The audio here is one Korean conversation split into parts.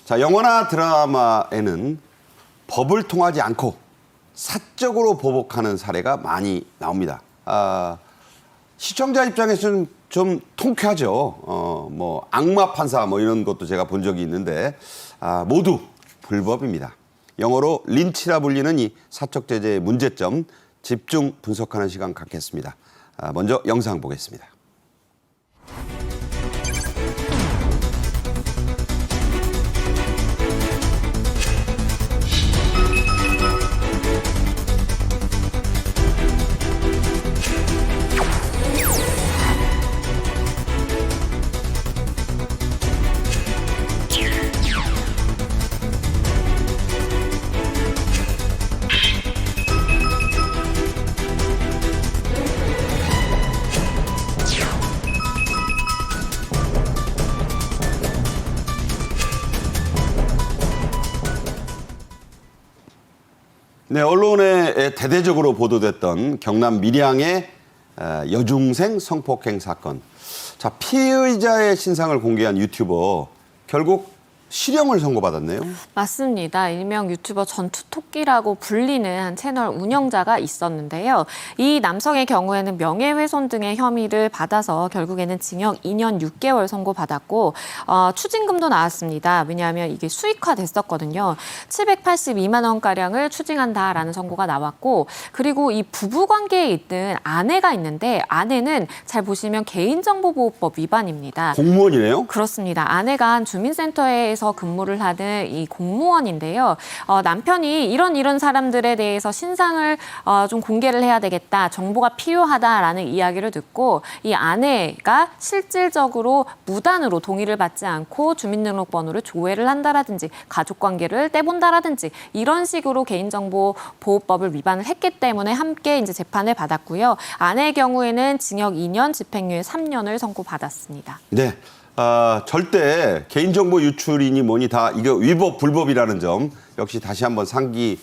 자, 영화나 드라마에는 법을 통하지 않고 사적으로 보복하는 사례가 많이 나옵니다. 시청자 입장에서는 좀 통쾌하죠. 뭐 악마 판사 뭐 이런 것도 제가 본 적이 있는데 모두 불법입니다. 영어로 린치라 불리는 이 사적 제재의 문제점 집중 분석하는 시간 갖겠습니다. 먼저 영상 보겠습니다. 네, 언론에 대대적으로 보도됐던 경남 밀양의 여중생 성폭행 사건. 자, 피의자의 신상을 공개한 유튜버 결국 실형을 선고받았네요. 맞습니다. 일명 유튜버 전투토끼라고 불리는 한 채널 운영자가 있었는데요. 이 남성의 경우에는 명예훼손 등의 혐의를 받아서 결국에는 징역 2년 6개월 선고받았고 추징금도 나왔습니다. 왜냐하면 이게 수익화됐었거든요. 782만 원가량을 추징한다라는 선고가 나왔고 그리고 이 부부관계에 있는 아내가 있는데 아내는 잘 보시면 개인정보보호법 위반입니다. 공무원이네요? 그렇습니다. 아내가 한 주민센터에서 근무를 하는 이 공무원인데요. 남편이 이런 사람들에 대해서 신상을 좀 공개를 해야 되겠다, 정보가 필요하다라는 이야기를 듣고 이 아내가 실질적으로 무단으로 동의를 받지 않고 주민등록번호를 조회를 한다라든지 가족관계를 떼본다라든지 이런 식으로 개인정보보호법을 위반을 했기 때문에 함께 이제 재판을 받았고요. 아내의 경우에는 징역 2년, 집행유예 3년을 선고받았습니다. 네. 절대 개인정보 유출이니 뭐니 다 이거 위법, 불법이라는 점 역시 다시 한번 상기해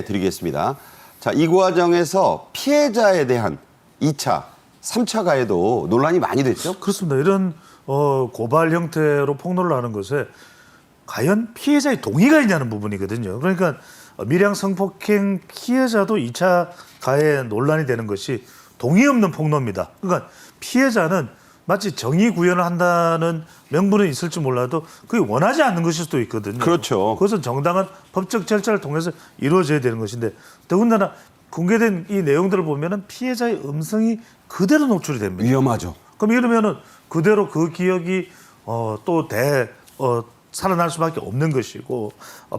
드리겠습니다. 자, 이 과정에서 피해자에 대한 2차, 3차 가해도 논란이 많이 됐죠? 그렇습니다. 이런 고발 형태로 폭로를 하는 것에 과연 피해자의 동의가 있냐는 부분이거든요. 그러니까 밀양 성폭행 피해자도 2차 가해 논란이 되는 것이 동의 없는 폭로입니다. 그러니까 피해자는 마치 정의 구현을 한다는 명분은 있을지 몰라도 그게 원하지 않는 것일 수도 있거든요. 그렇죠. 그것은 정당한 법적 절차를 통해서 이루어져야 되는 것인데 더군다나 공개된 이 내용들을 보면은 피해자의 음성이 노출이 됩니다. 위험하죠. 그럼 이러면은 그대로 그 기억이 살아날 수밖에 없는 것이고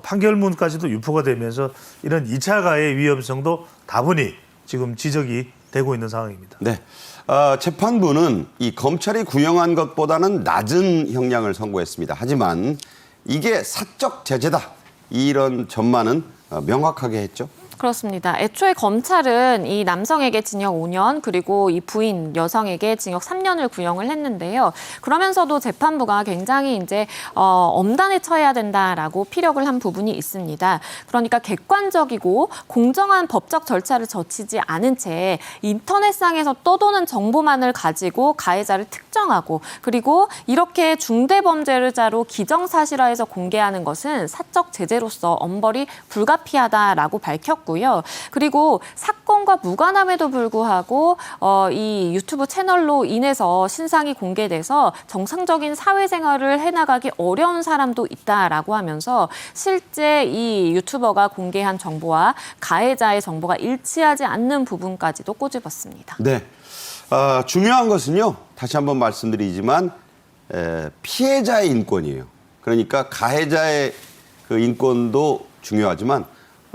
판결문까지도 유포가 되면서 이런 2차 가해의 위험성도 다분히 지금 지적이 되고 있는 상황입니다. 네. 재판부는 이 검찰이 구형한 것보다는 낮은 형량을 선고했습니다. 하지만 이게 사적 제재다. 이런 점만은 명확하게 했죠. 그렇습니다. 애초에 검찰은 이 남성에게 징역 5년 그리고 이 부인 여성에게 징역 3년을 구형을 했는데요. 그러면서도 재판부가 굉장히 이제 엄단에 처해야 된다라고 피력을 한 부분이 있습니다. 그러니까 객관적이고 공정한 법적 절차를 거치지 않은 채 인터넷상에서 떠도는 정보만을 가지고 가해자를 특정하고 그리고 이렇게 중대범죄자로 기정사실화해서 공개하는 것은 사적 제재로서 엄벌이 불가피하다라고 밝혔고 그리고 사건과 무관함에도 불구하고 이 유튜브 채널로 인해서 신상이 공개돼서 정상적인 사회생활을 해나가기 어려운 사람도 있다라고 하면서 실제 이 유튜버가 공개한 정보와 가해자의 정보가 일치하지 않는 부분까지도 꼬집었습니다. 네. 중요한 것은요. 다시 한번 말씀드리지만 피해자의 인권이에요. 그러니까 가해자의 그 인권도 중요하지만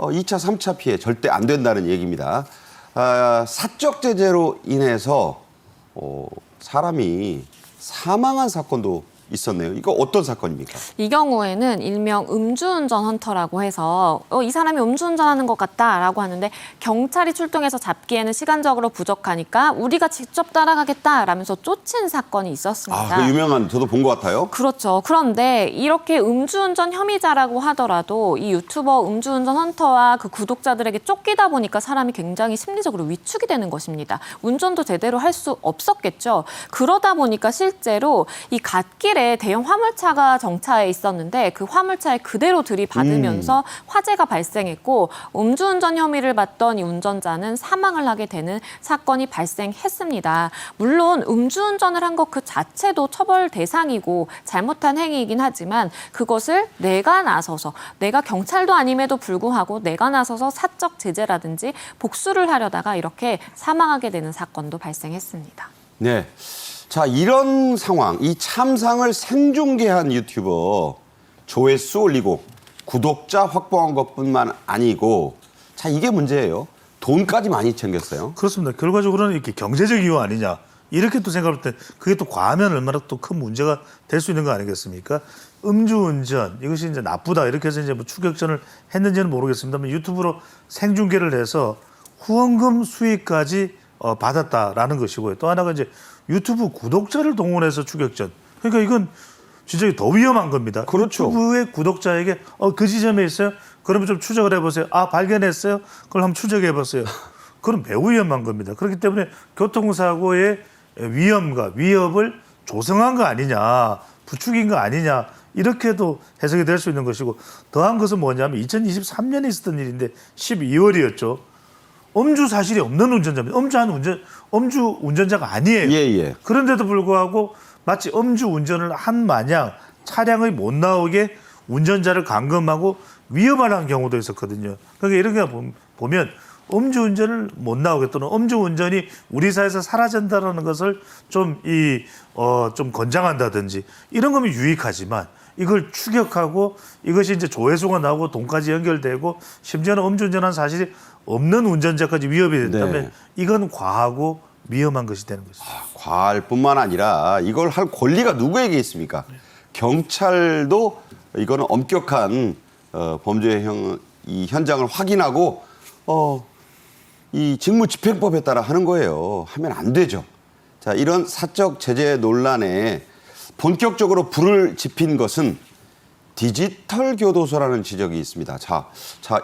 2차, 3차 피해 절대 안 된다는 얘기입니다. 사적 제재로 인해서 사람이 사망한 사건도 있었네요. 이거 어떤 사건입니까? 이 경우에는 일명 음주운전 헌터라고 해서 이 사람이 음주운전하는 것 같다라고 하는데 경찰이 출동해서 잡기에는 시간적으로 부족하니까 우리가 직접 따라가겠다라면서 쫓은 사건이 있었습니다. 그 유명한 저도 본 것 같아요. 그렇죠. 그런데 이렇게 음주운전 혐의자라고 하더라도 이 유튜버 음주운전 헌터와 그 구독자들에게 쫓기다 보니까 사람이 굉장히 심리적으로 위축이 되는 것입니다. 운전도 제대로 할 수 없었겠죠. 그러다 보니까 실제로 이 갓길에 길에 대형 화물차가 정차해 있었는데 그 화물차에 그대로 들이받으면서 화재가 발생했고 음주운전 혐의를 받던 이 운전자는 사망을 하게 되는 사건이 발생했습니다. 물론 음주운전을 한 것 그 자체도 처벌 대상이고 잘못한 행위이긴 하지만 그것을 내가 나서서 내가 경찰도 아님에도 불구하고 내가 나서서 사적 제재라든지 복수를 하려다가 이렇게 사망하게 되는 사건도 발생했습니다. 네. 자, 이런 상황, 이 참상을 생중계한 유튜버 조회수 올리고 구독자 확보한 것뿐만 아니고 자, 이게 문제예요. 돈까지 많이 챙겼어요. 그렇습니다. 결과적으로는 이렇게 경제적 이유 아니냐 이렇게 또 생각할 때 그게 또 과하면 얼마나 또 큰 문제가 될 수 있는 거 아니겠습니까? 음주운전 이것이 이제 나쁘다 이렇게 해서 이제 뭐 추격전을 했는지는 모르겠습니다만 유튜브로 생중계를 해서 후원금 수익까지 받았다라는 것이고요. 또 하나가 이제 유튜브 구독자를 동원해서 추격전. 그러니까 이건 진짜 더 위험한 겁니다. 그렇죠. 유튜브의 구독자에게 그 지점에 있어요. 그러면 좀 추적을 해보세요. 아 발견했어요. 그걸 한번 추적해보세요. 그럼 매우 위험한 겁니다. 그렇기 때문에 교통사고의 위험과 위협을 조성한 거 아니냐, 부추긴 거 아니냐 이렇게도 해석이 될 수 있는 것이고 더한 것은 뭐냐면 2023년에 있었던 일인데 12월이었죠. 음주 사실이 없는 운전자입니다. 음주 운전자가 아니에요. 예. 그런데도 불구하고 마치 음주 운전을 한 마냥 차량의 못 나오게 운전자를 감금하고 위협하는 경우도 있었거든요. 그러니까 이런 게 보면 음주운전을 못 나오게 또는 음주운전이 우리 사회에서 사라진다는 것을 좀 권장한다든지 이런 거면 유익하지만 이걸 추격하고 이것이 이제 조회수가 나오고 돈까지 연결되고 심지어는 음주운전한 사실이 없는 운전자까지 위협이 된다면 네. 이건 과하고 위험한 것이 되는 것이죠. 과할 뿐만 아니라 이걸 할 권리가 누구에게 있습니까? 경찰도 이거는 엄격한 범죄 이 현장을 확인하고 이 직무집행법에 따라 하는 거예요. 하면 안 되죠. 자, 이런 사적 제재 논란에 본격적으로 불을 지핀 것은 디지털 교도소라는 지적이 있습니다. 자,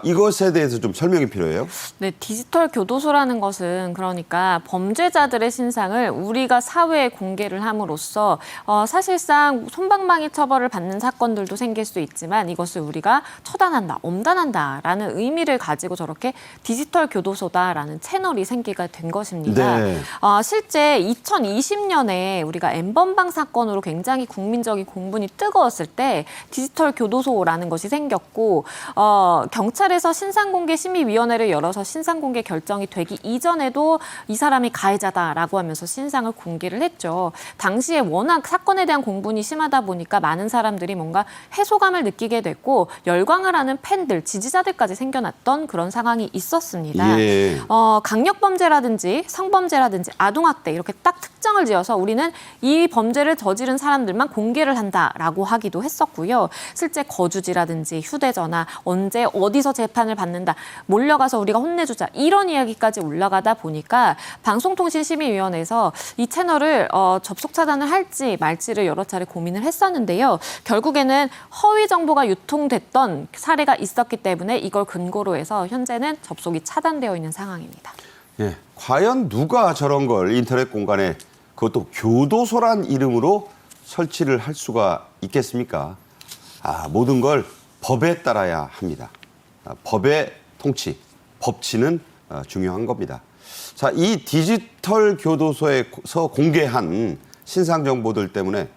이것에 대해서 좀 설명이 필요해요. 네, 디지털 교도소라는 것은 그러니까 범죄자들의 신상을 우리가 사회에 공개를 함으로써 사실상 솜방망이 처벌을 받는 사건들도 생길 수 있지만 이것을 우리가 처단한다, 엄단한다라는 의미를 가지고 저렇게 디지털 교도소다라는 채널이 생기게 된 것입니다. 네. 실제 2020년에 우리가 N번방 사건으로 굉장히 국민적인 공분이 뜨거웠을 때 디지털 교도소라는 것이 생겼고 경찰에서 신상공개심의위원회를 열어서 신상공개 결정이 되기 이전에도 이 사람이 가해자다라고 하면서 신상을 공개를 했죠. 당시에 워낙 사건에 대한 공분이 심하다 보니까 많은 사람들이 뭔가 해소감을 느끼게 됐고 열광을 하는 팬들, 지지자들까지 생겨났던 그런 상황이 있었습니다. 예. 강력범죄라든지 성범죄라든지 아동학대 이렇게 딱 특정을 지어서 우리는 이 범죄를 저지른 사람들만 공개를 한다라고 하기도 했었고요. 실제 거주지라든지 휴대전화, 언제 어디서 재판을 받는다, 몰려가서 우리가 혼내주자 이런 이야기까지 올라가다 보니까 방송통신심의위원회에서 이 채널을 접속 차단을 할지 말지를 여러 차례 고민을 했었는데요. 결국에는 허위 정보가 유통됐던 사례가 있었기 때문에 이걸 근거로 해서 현재는 접속이 차단되어 있는 상황입니다. 예. 과연 누가 저런 걸 인터넷 공간에 그것도 교도소란 이름으로 설치를 할 수가 있겠습니까? 모든 걸 법에 따라야 합니다. 법의 통치, 법치는 중요한 겁니다. 자, 이 디지털 교도소에서 공개한 신상 정보들 때문에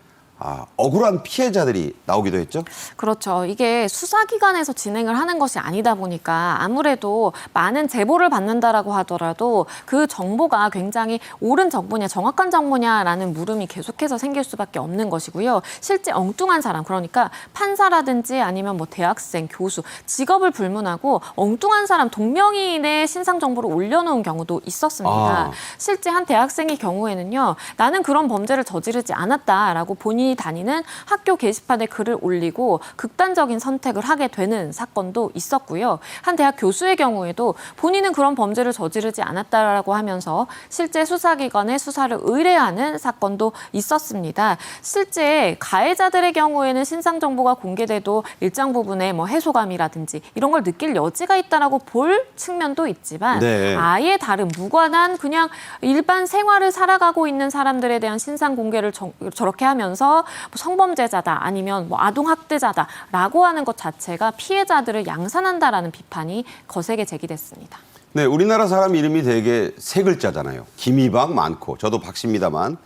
억울한 피해자들이 나오기도 했죠? 그렇죠. 이게 수사기관에서 진행을 하는 것이 아니다 보니까 아무래도 많은 제보를 받는다라고 하더라도 그 정보가 굉장히 옳은 정보냐 정확한 정보냐라는 물음이 계속해서 생길 수밖에 없는 것이고요. 실제 엉뚱한 사람, 그러니까 판사라든지 아니면 뭐 대학생, 교수, 직업을 불문하고 엉뚱한 사람 동명이인의 신상 정보를 올려놓은 경우도 있었습니다. 실제 한 대학생의 경우에는요. 나는 그런 범죄를 저지르지 않았다라고 본인이 다니는 학교 게시판에 글을 올리고 극단적인 선택을 하게 되는 사건도 있었고요. 한 대학 교수의 경우에도 본인은 그런 범죄를 저지르지 않았다라고 하면서 실제 수사기관에 수사를 의뢰하는 사건도 있었습니다. 실제 가해자들의 경우에는 신상 정보가 공개돼도 일정 부분의 뭐 해소감이라든지 이런 걸 느낄 여지가 있다라고 볼 측면도 있지만 네. 아예 다른 무관한 그냥 일반 생활을 살아가고 있는 사람들에 대한 신상 공개를 저렇게 하면서 통해서 성범죄자다 아니면 아동학대자다라고 하는 것 자체가 피해자들을 양산한다라는 비판이 거세게 제기됐습니다. 네, 우리나라 사람 이름이 되게 세 글자잖아요. 김이박 많고 저도 박씨입니다만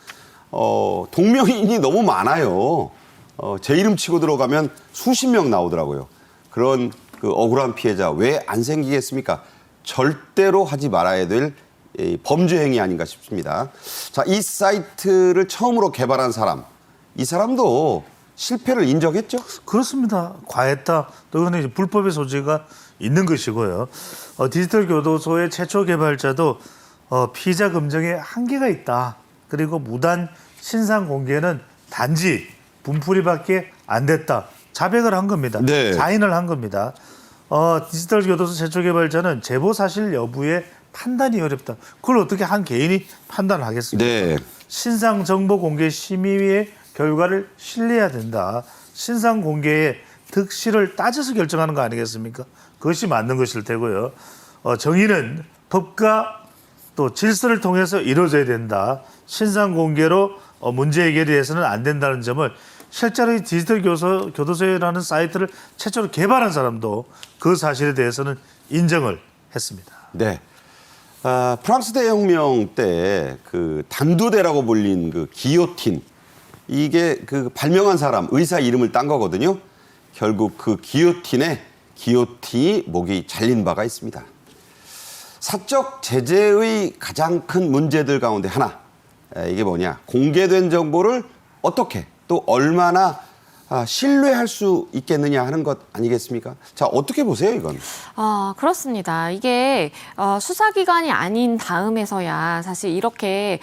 동명이인이 너무 많아요. 제 이름 치고 들어가면 수십 명 나오더라고요. 그런 그 억울한 피해자 왜 안 생기겠습니까? 절대로 하지 말아야 될 범죄 행위 아닌가 싶습니다. 자, 이 사이트를 처음으로 개발한 사람, 이 사람도 실패를 인정했죠? 그렇습니다. 과했다. 또 이거는 이제 불법의 소지가 있는 것이고요. 디지털 교도소의 최초 개발자도 피의자 검증에 한계가 있다. 그리고 무단 신상 공개는 단지 분풀이밖에 안 됐다. 자백을 한 겁니다. 네. 자인을 한 겁니다. 디지털 교도소 최초 개발자는 제보 사실 여부에 판단이 어렵다. 그걸 어떻게 한 개인이 판단하겠습니까? 네. 신상 정보 공개 심의의 결과를 신뢰해야 된다. 신상 공개의 득실을 따져서 결정하는 거 아니겠습니까? 그것이 맞는 것일 테고요. 정의는 법과 또 질서를 통해서 이루어져야 된다. 신상 공개로 문제 해결이 돼서는 안 된다는 점을 실제로 이 디지털 교도소라는 사이트를 최초로 개발한 사람도 그 사실에 대해서는 인정을 했습니다. 네. 프랑스 대혁명 때 그 단두대라고 불린 그 기요틴, 이게 그 발명한 사람 의사 이름을 딴 거거든요. 결국 그 기요틴이 목이 잘린 바가 있습니다. 사적 제재의 가장 큰 문제들 가운데 하나, 이게 뭐냐, 공개된 정보를 어떻게 또 얼마나 신뢰할 수 있겠느냐 하는 것 아니겠습니까? 자, 어떻게 보세요, 이건? 그렇습니다. 이게 수사기관이 아닌 다음에서야 사실 이렇게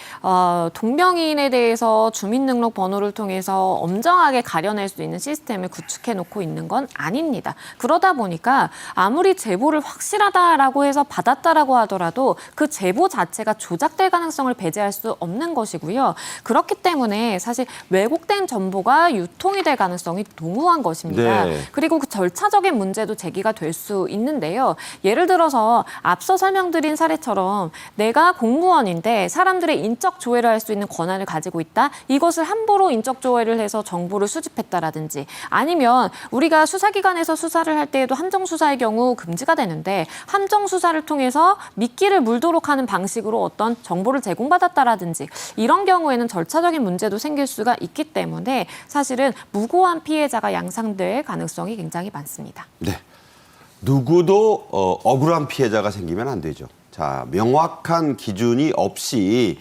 동명이인에 대해서 주민등록번호를 통해서 엄정하게 가려낼 수 있는 시스템을 구축해 놓고 있는 건 아닙니다. 그러다 보니까 아무리 제보를 확실하다라고 해서 받았다라고 하더라도 그 제보 자체가 조작될 가능성을 배제할 수 없는 것이고요. 그렇기 때문에 사실 왜곡된 정보가 유통이 될 가능성이 농후한 것입니다. 네. 그리고 그 절차적인 문제도 제기가 될 수 있는데요. 예를 들어서 앞서 설명드린 사례처럼 내가 공무원인데 사람들의 인적 조회를 할 수 있는 권한을 가지고 있다. 이것을 함부로 인적 조회를 해서 정보를 수집했다라든지 아니면 우리가 수사기관에서 수사를 할 때에도 함정 수사의 경우 금지가 되는데 함정 수사를 통해서 미끼를 물도록 하는 방식으로 어떤 정보를 제공받았다라든지 이런 경우에는 절차적인 문제도 생길 수가 있기 때문에 사실은 무고한 피해자가 양상될 가능성이 굉장히 많습니다. 네. 누구도 억울한 피해자가 생기면 안 되죠. 자, 명확한 기준이 없이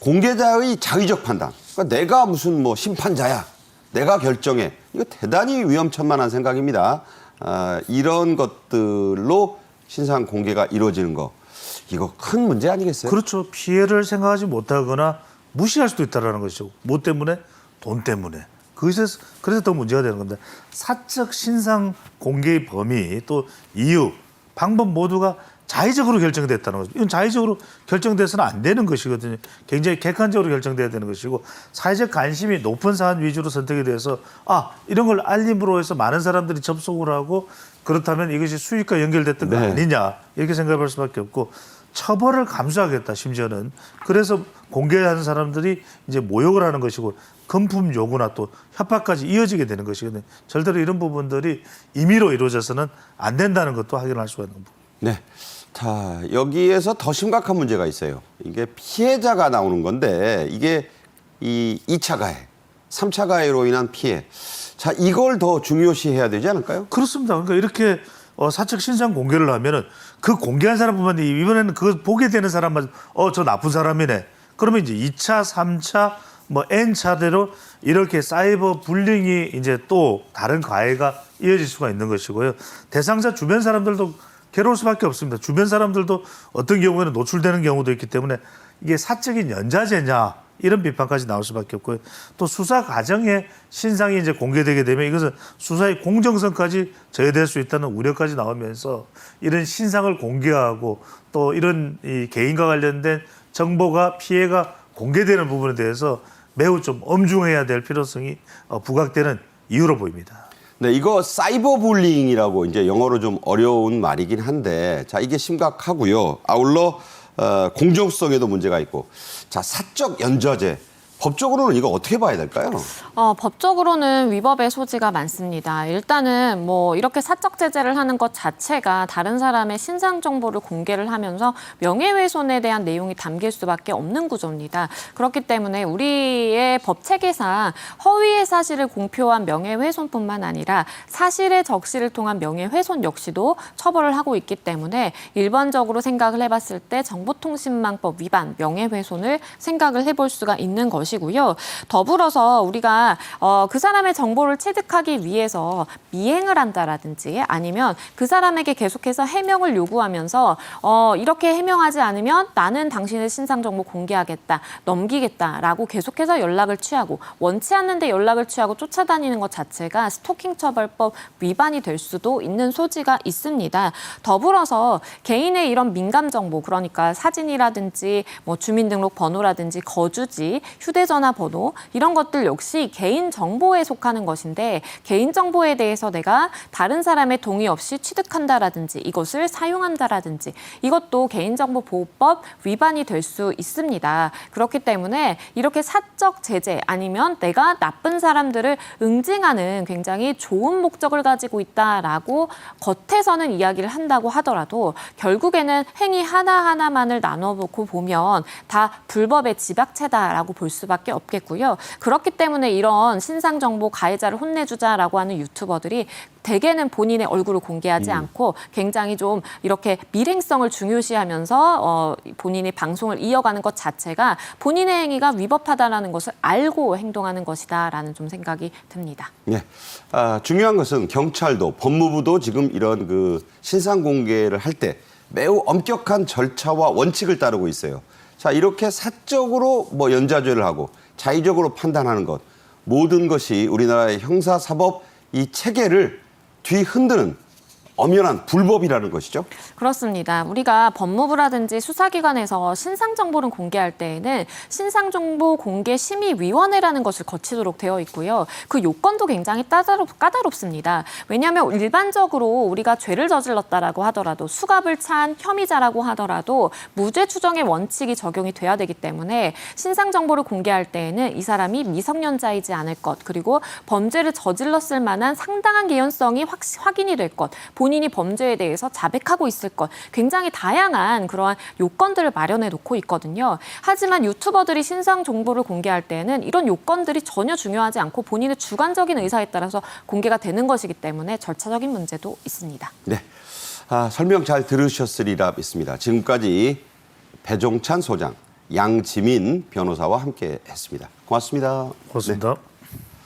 공개자의 자의적 판단. 그러니까 내가 무슨 뭐 심판자야, 내가 결정해. 이거 대단히 위험천만한 생각입니다. 이런 것들로 신상 공개가 이루어지는 거, 이거 큰 문제 아니겠어요? 그렇죠. 피해를 생각하지 못하거나 무시할 수도 있다는 것이죠. 뭐 때문에? 돈 때문에. 그래서 더 문제가 되는 건데 사적 신상 공개의 범위 또 이유, 방법 모두가 자의적으로 결정됐다는 거죠. 이건 자의적으로 결정돼서는 안 되는 것이거든요. 굉장히 객관적으로 결정돼야 되는 것이고 사회적 관심이 높은 사안 위주로 선택이 돼서 이런 걸 알림으로 해서 많은 사람들이 접속을 하고 그렇다면 이것이 수익과 연결됐던 거 네. 아니냐 이렇게 생각할 수밖에 없고 처벌을 감수하겠다 심지어는. 그래서 공개하는 사람들이 이제 모욕을 하는 것이고 금품 요구나 또 협박까지 이어지게 되는 것이거든요. 절대로 이런 부분들이 임의로 이루어져서는 안 된다는 것도 확인할 수가 있는 부분. 네. 자, 여기에서 더 심각한 문제가 있어요. 이게 피해자가 나오는 건데 이게 이 2차 가해, 3차 가해로 인한 피해. 자, 이걸 더 중요시해야 되지 않을까요? 그렇습니다. 그러니까 이렇게 사적 신상 공개를 하면은 그 공개한 사람뿐만 아니라 이번에는 그걸 보게 되는 사람만 저 나쁜 사람이네. 그러면 이제 2차, 3차 뭐 N차대로 이렇게 사이버 불링이 이제 또 다른 가해가 이어질 수가 있는 것이고요. 대상자 주변 사람들도 괴로울 수밖에 없습니다. 주변 사람들도 어떤 경우에는 노출되는 경우도 있기 때문에 이게 사적인 연좌제냐 이런 비판까지 나올 수밖에 없고요. 또 수사 과정에 신상이 이제 공개되게 되면 이것은 수사의 공정성까지 저해될 수 있다는 우려까지 나오면서 이런 신상을 공개하고 또 이런 이 개인과 관련된 정보가 피해가 공개되는 부분에 대해서 매우 좀 엄중해야 될 필요성이 부각되는 이유로 보입니다. 네, 이거 사이버 불링이라고 이제 영어로 좀 어려운 말이긴 한데, 자, 이게 심각하고요. 아울러 공정성에도 문제가 있고, 자, 사적 연좌제, 법적으로는 이거 어떻게 봐야 될까요? 법적으로는 위법의 소지가 많습니다. 일단은 뭐 이렇게 사적 제재를 하는 것 자체가 다른 사람의 신상 정보를 공개를 하면서 명예훼손에 대한 내용이 담길 수밖에 없는 구조입니다. 그렇기 때문에 우리의 법 체계상 허위의 사실을 공표한 명예훼손뿐만 아니라 사실의 적시를 통한 명예훼손 역시도 처벌을 하고 있기 때문에 일반적으로 생각을 해봤을 때 정보통신망법 위반, 명예훼손을 생각을 해볼 수가 있는 것이고요. 더불어서 우리가 그 사람의 정보를 취득하기 위해서 미행을 한다라든지 아니면 그 사람에게 계속해서 해명을 요구하면서 이렇게 해명하지 않으면 나는 당신의 신상 정보 공개하겠다, 넘기겠다라고 계속해서 연락을 취하고 원치 않는데 연락을 취하고 쫓아다니는 것 자체가 스토킹 처벌법 위반이 될 수도 있는 소지가 있습니다. 더불어서 개인의 이런 민감 정보, 그러니까 사진이라든지 뭐 주민등록 번호라든지 거주지, 휴대전화 번호 이런 것들 역시 개인 정보에 속하는 것인데 개인 정보에 대해서 내가 다른 사람의 동의 없이 취득한다라든지 이것을 사용한다라든지 이것도 개인정보보호법 위반이 될 수 있습니다. 그렇기 때문에 이렇게 사적 제재 아니면 내가 나쁜 사람들을 응징하는 굉장히 좋은 목적을 가지고 있다라고 겉에서는 이야기를 한다고 하더라도 결국에는 행위 하나하나만을 나눠보고 보면 다 불법의 집약체다라고 볼 수밖에 없겠고요. 그렇기 때문에 이런 신상정보 가해자를 혼내주자라고 하는 유튜버들이 대개는 본인의 얼굴을 공개하지 않고 굉장히 좀 이렇게 밀행성을 중요시하면서 본인의 방송을 이어가는 것 자체가 본인의 행위가 위법하다라는 것을 알고 행동하는 것이다라는 좀 생각이 듭니다. 네. 중요한 것은 경찰도 법무부도 지금 이런 그 신상 공개를 할 때 매우 엄격한 절차와 원칙을 따르고 있어요. 자, 이렇게 사적으로 뭐 연좌죄를 하고 자의적으로 판단하는 것 모든 것이 우리나라의 형사사법 이 체계를 뒤흔드는 엄연한 불법이라는 것이죠. 그렇습니다. 우리가 법무부라든지 수사기관에서 신상정보를 공개할 때에는 신상정보공개심의위원회라는 것을 거치도록 되어 있고요. 그 요건도 굉장히 까다롭습니다. 왜냐하면 일반적으로 우리가 죄를 저질렀다라고 하더라도 수갑을 찬 혐의자라고 하더라도 무죄 추정의 원칙이 적용이 돼야 되기 때문에 신상정보를 공개할 때에는 이 사람이 미성년자이지 않을 것, 그리고 범죄를 저질렀을 만한 상당한 개연성이 확인이 될 것, 본인이 범죄에 대해서 자백하고 있을 것, 굉장히 다양한 그러한 요건들을 마련해 놓고 있거든요. 하지만 유튜버들이 신상 정보를 공개할 때는 이런 요건들이 전혀 중요하지 않고 본인의 주관적인 의사에 따라서 공개가 되는 것이기 때문에 절차적인 문제도 있습니다. 네, 설명 잘 들으셨으리라 믿습니다. 지금까지 배종찬 소장, 양지민 변호사와 함께했습니다. 고맙습니다. 고맙습니다. 네.